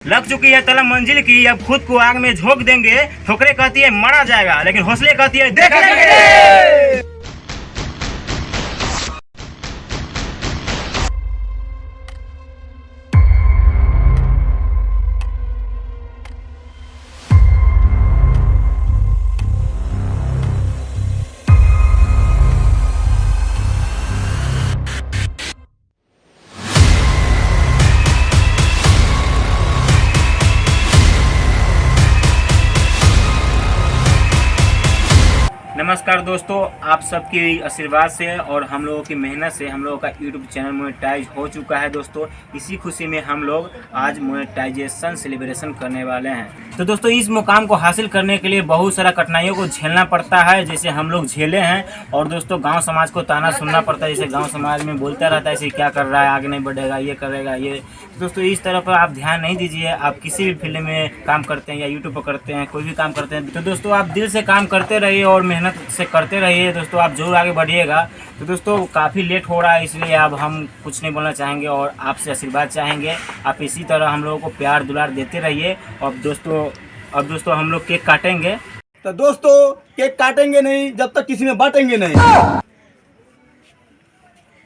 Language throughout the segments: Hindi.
लग चुकी है तलब मंजिल की, अब खुद को आग में झोंक देंगे। ठोकरे कहती है मरा जाएगा, लेकिन हौसले कहती है देख लेंगे। नमस्कार दोस्तों, आप सबकी आशीर्वाद से और हम लोगों की मेहनत से हम लोगों का यूट्यूब चैनल मोनेटाइज हो चुका है। दोस्तों इसी खुशी में हम लोग आज मोनेटाइजेशन सेलिब्रेशन करने वाले हैं। तो दोस्तों इस मुकाम को हासिल करने के लिए बहुत सारा कठिनाइयों को झेलना पड़ता है, जैसे हम लोग झेले हैं। और दोस्तों गांव समाज को ताना सुनना पड़ता है, जैसे गांव समाज में बोलता रहता है इसे क्या कर रहा है, आगे नहीं बढ़ेगा, ये करेगा ये। दोस्तों इस तरह पर आप ध्यान नहीं दीजिए। आप किसी भी फील्ड में काम करते हैं या यूट्यूब पर करते हैं, कोई भी काम करते हैं, तो दोस्तों आप दिल से काम करते रहिए और मेहनत से करते रहिए। दोस्तों आप जरूर आगे बढ़िएगा। तो दोस्तों काफ़ी लेट हो रहा है, इसलिए अब हम कुछ नहीं बोलना चाहेंगे और आपसे आशीर्वाद चाहेंगे। आप इसी तरह हम लोगों को प्यार दुलार देते रहिए। और अब दोस्तों हम लोग केक काटेंगे। तो दोस्तों केक काटेंगे नहीं जब तक किसी में बांटेंगे नहीं।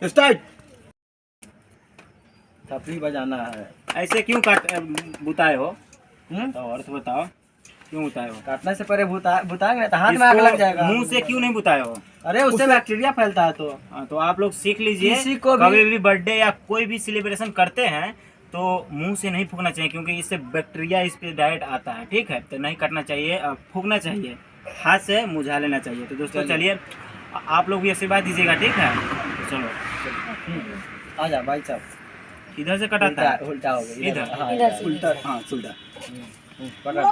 स्टार्ट। थपड़ी बजाना है। ऐसे क्यों बुताए हो? और तो बताओ क्यों बुताए हो? काटने से पहले बुताएंगे तो हाथ में आग लग जाएगा। मुंह से क्यों नहीं बुताए हो? अरे उससे बैक्टीरिया फैलता है। तो आप लोग सीख लीजिए, किसी को कभी भी बर्थडे या कोई भी सेलिब्रेशन करते हैं तो मुंह से नहीं फूकना चाहिए, क्योंकि इससे बैक्टीरिया इस पे डायरेक्ट आता है। ठीक है, तो नहीं करना चाहिए, फूकना चाहिए, हाथ से मुझा लेना चाहिए। तो दोस्तों चलिए आप लोग भी आशीर्वाद दीजिएगा। ठीक है, चलो आ जा भाई साहब। इधर से कटाता है, उल्टा हो गया। इधर उल्टा। हाँ उल्टा पकड़ लो।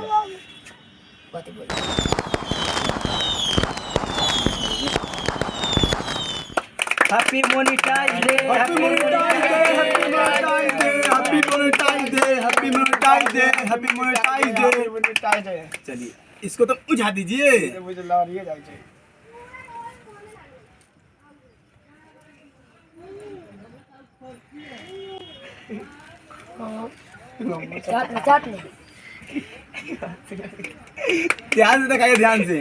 Happy monetize day, happy monetize day, happy monetize day, happy monetize day, happy monetize day, happy monetize day, happy monetize day. चलिए इसको तो बुझा दीजिए। मुझे ला रही है जाइए। चाट ले। ध्यान से दिखाइए, ध्यान से।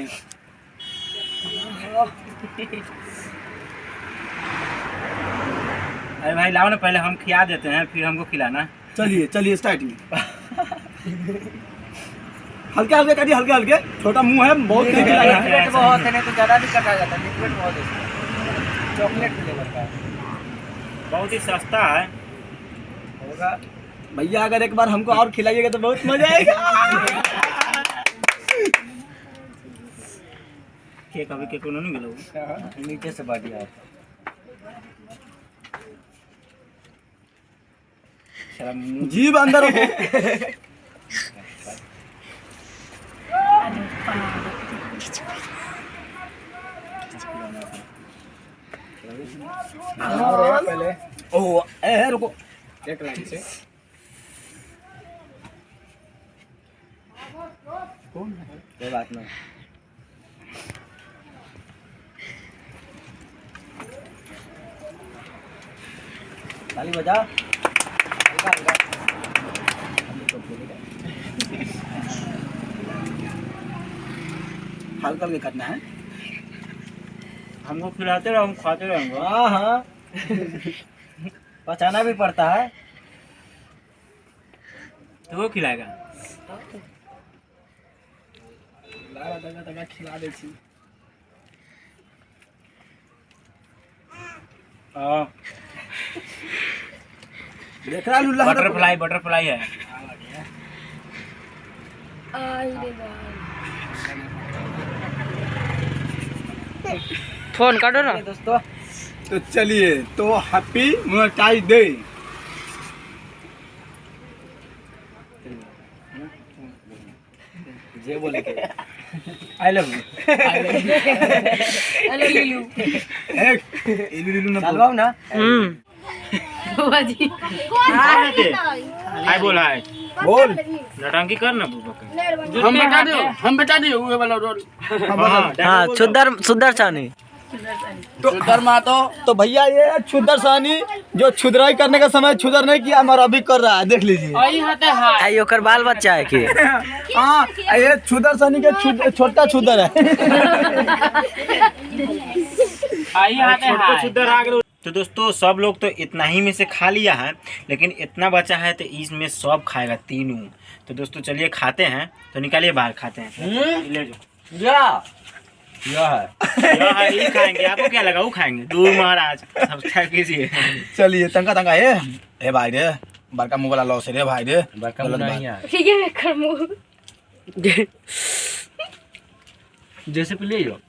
अरे भाई लाओ ना, पहले हम खिला देते हैं फिर हमको खिलाना। चलिए चलिए स्टार्ट में। हल्के हल्के करिए, हल्के हल्के। छोटा मुंह है, बहुत तेज लगा है। लिक्विड बहुत है, नहीं तो ज्यादा भी कटा जाता है। लिक्विड बहुत है, चॉकलेट फ्लेवर का है, बहुत ही सस्ता है। होगा भैया। अगर एक बार हमको और खिलाइएगा तो बहुत मजा आएगा। केक अभी केक नहीं मिला, नीचे से बांटिए आप। जीभ अंदर रखो। पहले ओह रुको, एक लाइन से। कौन है? कोई बात नहीं। ताली बजा। हल्का हल्का काटना है। हमको खिलाते रहो, हम खाते रहेंगे। हाँ हाँ। पचाना भी पड़ता है। तो वो खिलाएगा। खिला दे छी। देख रहा लुल्ला, बटरफ्लाई बटरफ्लाई है। फोन काटो ना दोस्तों। तो चलिए, तो हैप्पी मोनेटाइज डे। जे बोले के आई लव यू। इलू ना बोलवाओ ना। बुआ जी हाय बोला है, बोल। नटंकी कर ना बुबा के। हम बता दो वो वाला रोल। हाँ हाँ सुंदर सुंदर चानी। तो भैया ये है क्षुद्र सानी जो क्षुद्राई करने का समय क्षुद्र नहीं किया हमारा अभी कर रहा है, देख लीजिए। आई ओकर बाल बच्चा है कि हाँ ये क्षुद्र सानी के छोटा क्षुद्र है। तो दोस्तों सब लोग तो इतना ही में से खा लिया है, लेकिन इतना बचा है तो इसमें सब खाएगा तीनों। तो दोस्तों चलिए खाते हैं, तो निकालिए बाहर खाते हैं। ले जाओ। यह है ये खाएंगे, आपको क्या लगा वो खाएंगे? दूर महाराज सब्सक्राइब कीजिए। चलिए तंका तंका ए भाई रे बड़का मुंह वाला लॉस रे भाई रे, गलत बात। ठीक है मैं कर मुंह जैसे पे ले लो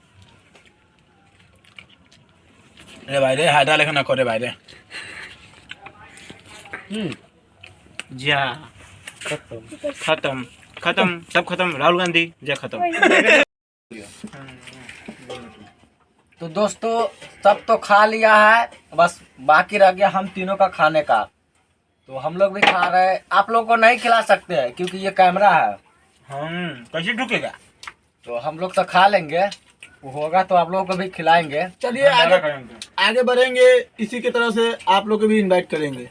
रे भाई रे हाइड्रा लेखन न करे भाई रे। जा खत्म खत्म सब खत्म, राहुल गांधी जा खत्म। तो दोस्तों सब तो खा लिया है, बस बाकी रह गया हम तीनों का खाने का। तो हम लोग भी खा रहे हैं, आप लोग को नहीं खिला सकते हैं क्योंकि ये कैमरा है। कैसे ढुकेगा? तो हम लोग तो खा लेंगे, वो होगा तो आप लोगों को भी खिलाएंगे। चलिए आगे बढ़ेंगे, इसी की तरह से आप लोग को भी इनवाइट करेंगे।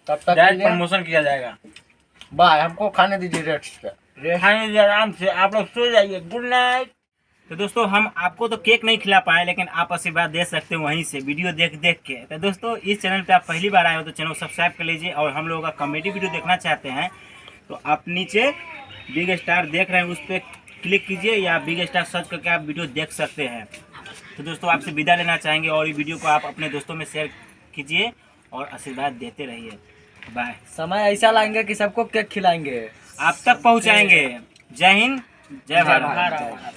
तब तक प्रमोशन किया जाएगा। बाय, हमको खाने दीजिए रेस्ट पे। खाने दीजिए आराम से, आप लोग सो जाइए। Good night. तो दोस्तों हम आपको तो केक नहीं खिला पाए, लेकिन आप आशीर्वाद दे सकते हो वहीं से वीडियो देख के। तो दोस्तों इस चैनल पे आप पहली बार आए हो तो चैनल सब्सक्राइब कर लीजिए, और हम लोगों का कॉमेडी वीडियो देखना चाहते हैं तो आप नीचे बिग स्टार देख रहे हैं उस पर क्लिक कीजिए, या बिग स्टार सर्च करके आप वीडियो देख सकते हैं। तो दोस्तों आपसे विदा लेना चाहेंगे, और ये वीडियो को आप अपने दोस्तों में शेयर कीजिए और आशीर्वाद देते रहिए। बाय। समय ऐसा लाएंगे कि सबको केक खिलाएंगे, आप तक पहुंचाएंगे। जय हिंद, जय भारत।